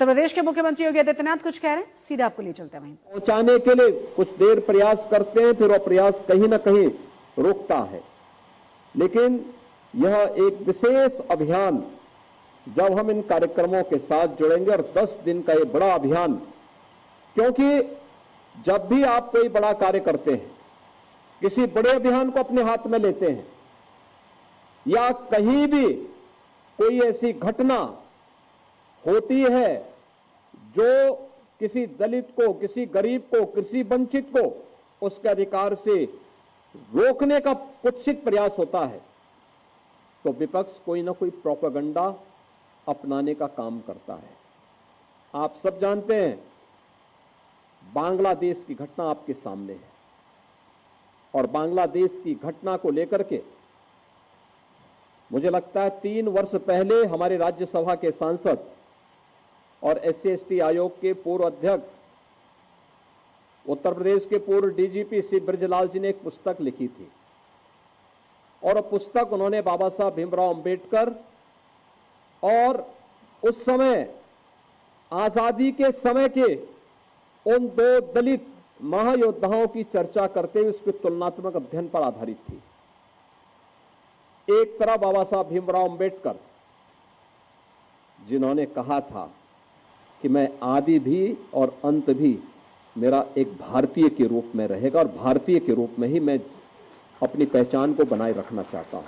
उत्तर प्रदेश के मुख्यमंत्री योगी आदित्यनाथ कुछ कह रहे हैं, सीधे आपको ले चलते हैं वहीं पहुंचाने के लिए कुछ देर प्रयास करते हैं, फिर वो प्रयास कहीं ना कहीं रुकता है। लेकिन यह एक विशेष अभियान जब हम इन कार्यक्रमों के साथ जुड़ेंगे, और 10 दिन का ये बड़ा अभियान, क्योंकि जब भी आप कोई बड़ा कार्य करते हैं, किसी बड़े अभियान को अपने हाथ में लेते हैं, या कहीं भी कोई ऐसी घटना होती है जो किसी दलित को, किसी गरीब को, किसी वंचित को उसके अधिकार से रोकने का कुत्सित प्रयास होता है, तो विपक्ष कोई ना कोई प्रोपेगेंडा अपनाने का काम करता है। आप सब जानते हैं, बांग्लादेश की घटना आपके सामने है, और बांग्लादेश की घटना को लेकर के मुझे लगता है 3 वर्ष पहले हमारे राज्यसभा के सांसद और SC/ST आयोग के पूर्व अध्यक्ष, उत्तर प्रदेश के पूर्व DGP श्री ब्रजलाल जी ने एक पुस्तक लिखी थी, और पुस्तक उन्होंने बाबा साहब भीमराव अंबेडकर और उस समय आजादी के समय के उन 2 दलित महायोद्धाओं की चर्चा करते हुए उसके तुलनात्मक अध्ययन पर आधारित थी। एक तरफ बाबा साहब भीमराव अंबेडकर, जिन्होंने कहा था कि मैं आदि भी और अंत भी मेरा एक भारतीय के रूप में रहेगा, और भारतीय के रूप में ही मैं अपनी पहचान को बनाए रखना चाहता हूं।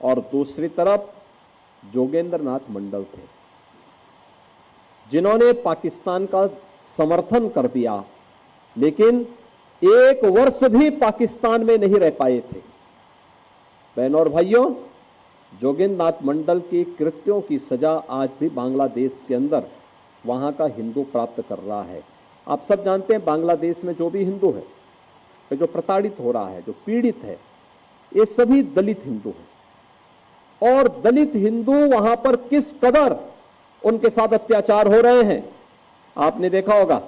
और दूसरी तरफ जोगेंद्र नाथ मंडल थे, जिन्होंने पाकिस्तान का समर्थन कर दिया, लेकिन 1 वर्ष भी पाकिस्तान में नहीं रह पाए थे। बहनों और भाइयों, जोगेंद्र नाथ मंडल के कृत्यों की सजा आज भी बांग्लादेश के अंदर वहां का हिंदू प्राप्त कर रहा है। आप सब जानते हैं, बांग्लादेश में जो भी हिंदू है, जो प्रताड़ित हो रहा है, जो पीड़ित है, ये सभी दलित हिंदू हैं। और दलित हिंदू वहां पर किस कदर उनके साथ अत्याचार हो रहे हैं आपने देखा होगा।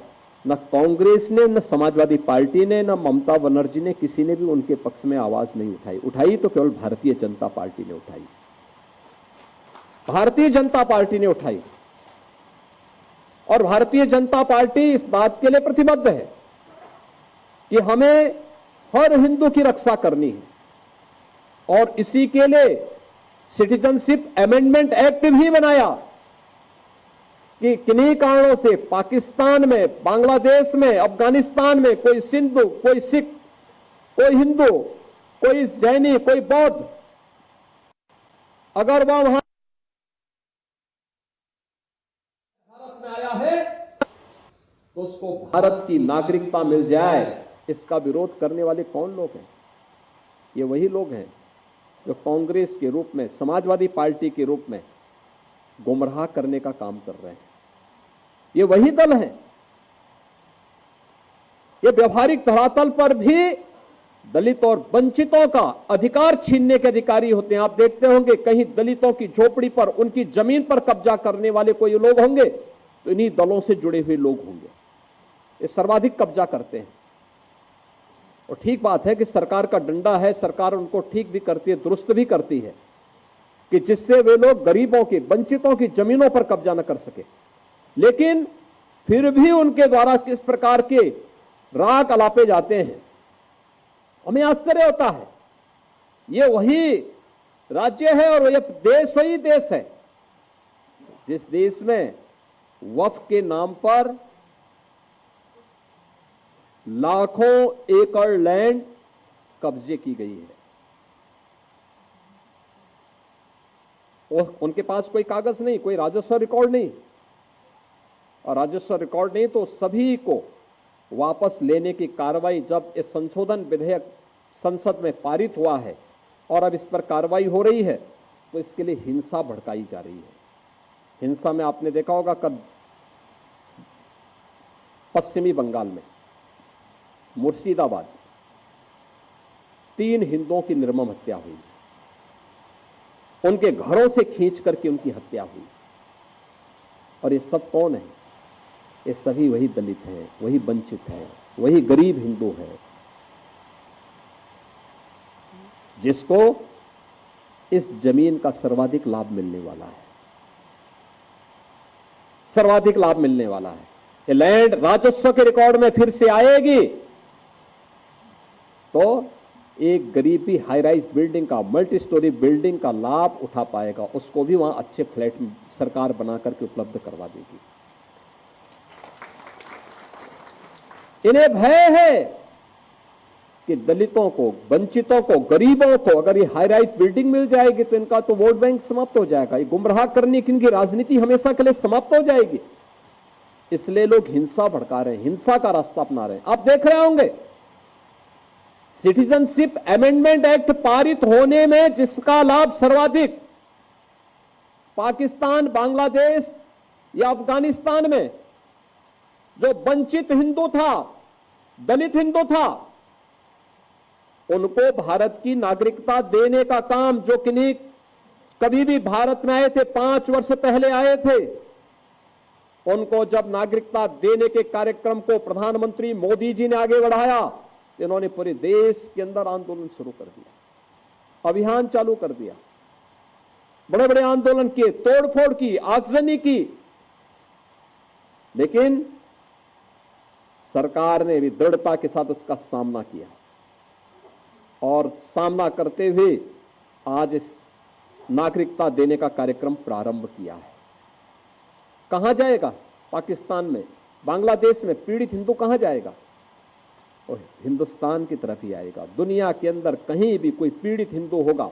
न कांग्रेस ने, न समाजवादी पार्टी ने, न ममता बनर्जी ने, किसी ने भी उनके पक्ष में आवाज नहीं उठाई। उठाई तो केवल भारतीय जनता पार्टी ने उठाई। भारतीय जनता पार्टी ने उठाई, और भारतीय जनता पार्टी इस बात के लिए प्रतिबद्ध है कि हमें हर हिंदू की रक्षा करनी है, और इसी के लिए सिटीजनशिप अमेंडमेंट एक्ट भी बनाया कि किन्हीं कारणों से पाकिस्तान में, बांग्लादेश में, अफगानिस्तान में कोई सिंधु, कोई सिख, कोई हिंदू, कोई जैनी, कोई बौद्ध, अगर वह वहां भारत में आया है तो उसको भारत की नागरिकता मिल जाए। इसका विरोध करने वाले कौन लोग हैं? ये वही लोग हैं जो कांग्रेस के रूप में, समाजवादी पार्टी के रूप में गुमराह करने का काम कर रहे हैं। ये वही दल हैं। ये व्यवहारिक धरातल पर भी दलित और वंचितों का अधिकार छीनने के अधिकारी होते हैं। आप देखते होंगे, कहीं दलितों की झोपड़ी पर, उनकी जमीन पर कब्जा करने वाले कोई लोग होंगे तो इन्हीं दलों से जुड़े हुए लोग होंगे। ये सर्वाधिक कब्जा करते हैं। और ठीक बात है कि सरकार का डंडा है, सरकार उनको ठीक भी करती है, दुरुस्त भी करती है, कि जिससे वे लोग गरीबों की, वंचितों की जमीनों पर कब्जा न कर सके। लेकिन फिर भी उनके द्वारा किस प्रकार के राग अलापे जाते हैं, हमें आश्चर्य होता है। ये वही राज्य है और यह देश वही देश है जिस देश में वक्फ के नाम पर लाखों एकड़ लैंड कब्जे की गई है। उनके पास कोई कागज नहीं, कोई राजस्व रिकॉर्ड नहीं, और राजस्व रिकॉर्ड नहीं तो सभी को वापस लेने की कार्रवाई, जब इस संशोधन विधेयक संसद में पारित हुआ है और अब इस पर कार्रवाई हो रही है, तो इसके लिए हिंसा भड़काई जा रही है। हिंसा में आपने देखा होगा, कल पश्चिमी बंगाल में मुर्शिदाबाद 3 हिंदुओं की निर्मम हत्या हुई, उनके घरों से खींच करके उनकी हत्या हुई। और ये सब कौन है? ये सभी वही दलित हैं, वही वंचित हैं, वही गरीब हिंदू हैं, जिसको इस जमीन का सर्वाधिक लाभ मिलने वाला है। सर्वाधिक लाभ मिलने वाला है। ये लैंड राजस्व के रिकॉर्ड में फिर से आएगी तो एक गरीब भी हाई राइज बिल्डिंग का, मल्टी स्टोरी बिल्डिंग का लाभ उठा पाएगा, उसको भी वहां अच्छे फ्लैट सरकार बना करके उपलब्ध करवा देगी। इन्हें भय है कि दलितों को, वंचितों को, गरीबों को अगर ये हाई राइज बिल्डिंग मिल जाएगी तो इनका तो वोट बैंक समाप्त हो जाएगा, ये गुमराह करने की इनकी राजनीति हमेशा के लिए समाप्त हो जाएगी। इसलिए लोग हिंसा भड़का रहे हैं, हिंसा का रास्ता अपना रहे हैं। आप देख रहे होंगे सिटीजनशिप अमेंडमेंट एक्ट पारित होने में जिसका लाभ सर्वाधिक पाकिस्तान, बांग्लादेश या अफगानिस्तान में जो वंचित हिंदू था, दलित हिंदू था, उनको भारत की नागरिकता देने का काम, जो किन्हीं कभी भी भारत में आए थे, 5 वर्ष पहले आए थे, उनको जब नागरिकता देने के कार्यक्रम को प्रधानमंत्री मोदी जी ने आगे बढ़ाया, इन्होंने पूरे देश के अंदर आंदोलन शुरू कर दिया, अभियान चालू कर दिया, बड़े बड़े आंदोलन किए, तोड़फोड़ की, आगजनी की, लेकिन सरकार ने भी दृढ़ता के साथ उसका सामना किया और सामना करते हुए आज इस नागरिकता देने का कार्यक्रम प्रारंभ किया है। कहां जाएगा? पाकिस्तान में, बांग्लादेश में पीड़ित हिंदू कहां जाएगा? और हिंदुस्तान की तरफ ही आएगा। दुनिया के अंदर कहीं भी कोई पीड़ित हिंदू होगा,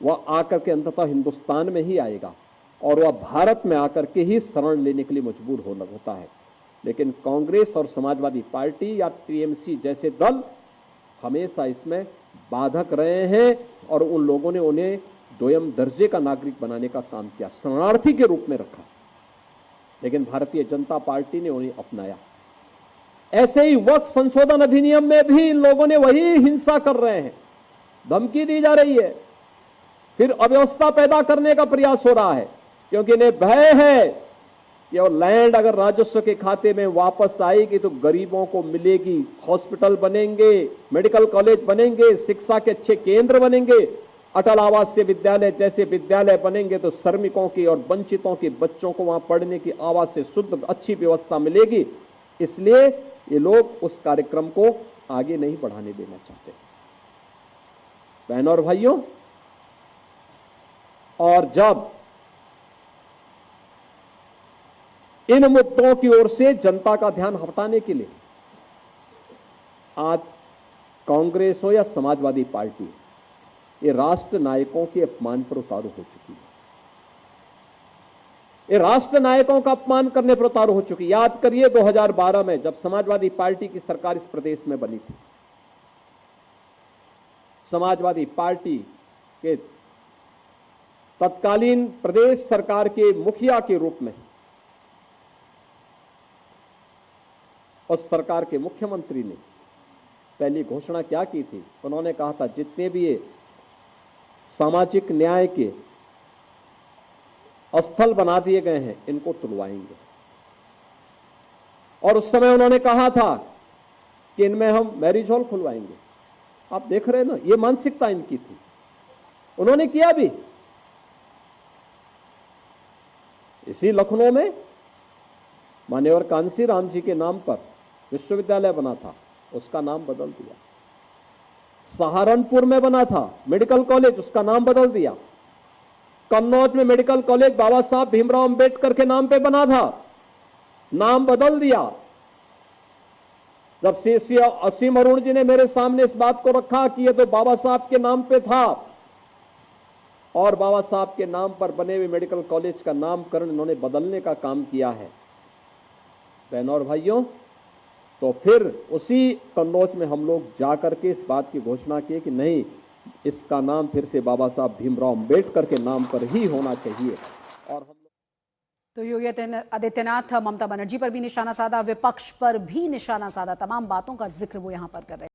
वह आकर के अंततः हिंदुस्तान में ही आएगा और वह भारत में आकर के ही शरण लेने के लिए मजबूर होता है। लेकिन कांग्रेस और समाजवादी पार्टी या टीएमसी जैसे दल हमेशा इसमें बाधक रहे हैं और उन लोगों ने उन्हें दोयम दर्जे का नागरिक बनाने का काम किया, शरणार्थी के रूप में रखा। लेकिन भारतीय जनता पार्टी ने उन्हें अपनाया। ऐसे ही वक्फ संशोधन अधिनियम में भी इन लोगों ने वही हिंसा कर रहे हैं, धमकी दी जा रही है, फिर अव्यवस्था पैदा करने का प्रयास हो रहा है, क्योंकि इन्हें भय है कि और लैंड अगर राजस्व के खाते में वापस आएगी तो गरीबों को मिलेगी, हॉस्पिटल बनेंगे, मेडिकल कॉलेज बनेंगे, शिक्षा के अच्छे केंद्र बनेंगे, अटल आवासीय विद्यालय जैसे विद्यालय बनेंगे तो श्रमिकों की और वंचितों के बच्चों को वहां पढ़ने की आवाज से शुद्ध अच्छी व्यवस्था मिलेगी। इसलिए ये लोग उस कार्यक्रम को आगे नहीं बढ़ाने देना चाहते। बहनों और भाइयों, और जब इन मुद्दों की ओर से जनता का ध्यान हटाने के लिए आज कांग्रेस हो या समाजवादी पार्टी, ये राष्ट्र नायकों के अपमान पर उतारू हो चुकी है। ये राष्ट्र नायकों का अपमान करने पर उतारू हो चुकी है। याद करिए 2012 में जब समाजवादी पार्टी की सरकार इस प्रदेश में बनी थी, समाजवादी पार्टी के तत्कालीन प्रदेश सरकार के मुखिया के रूप में उस सरकार के मुख्यमंत्री ने पहली घोषणा क्या की थी? उन्होंने कहा था जितने भी ये सामाजिक न्याय के स्थल बना दिए गए हैं इनको तुलवाएंगे। और उस समय उन्होंने कहा था कि इनमें हम मैरिज हॉल खुलवाएंगे। आप देख रहे हैं ना, ये मानसिकता इनकी थी। उन्होंने किया भी। इसी लखनऊ में मान्यवर कांसी राम जी के नाम पर विश्वविद्यालय बना था, उसका नाम बदल दिया। सहारनपुर में बना था मेडिकल कॉलेज, उसका नाम बदल दिया। कन्नौज में मेडिकल कॉलेज बाबा साहब भीमराव अंबेडकर के नाम पे बना था, नाम बदल दिया। जब असीम अरुण जी ने मेरे सामने इस बात को रखा कि ये तो बाबा साहब के नाम पे था और बाबा साहब के नाम पर बने हुए मेडिकल कॉलेज का नामकरण इन्होंने बदलने का काम किया है, बहनों और भाइयों, तो फिर उसी कन्नौज में हम लोग जाकर के इस बात की घोषणा की कि नहीं, इसका नाम फिर से बाबा साहब भीमराव अंबेडकर के नाम पर ही होना चाहिए। और हम तो योगी आदित्यनाथ ममता बनर्जी पर भी निशाना साधा, विपक्ष पर भी निशाना साधा, तमाम बातों का जिक्र वो यहां पर कर रहे हैं।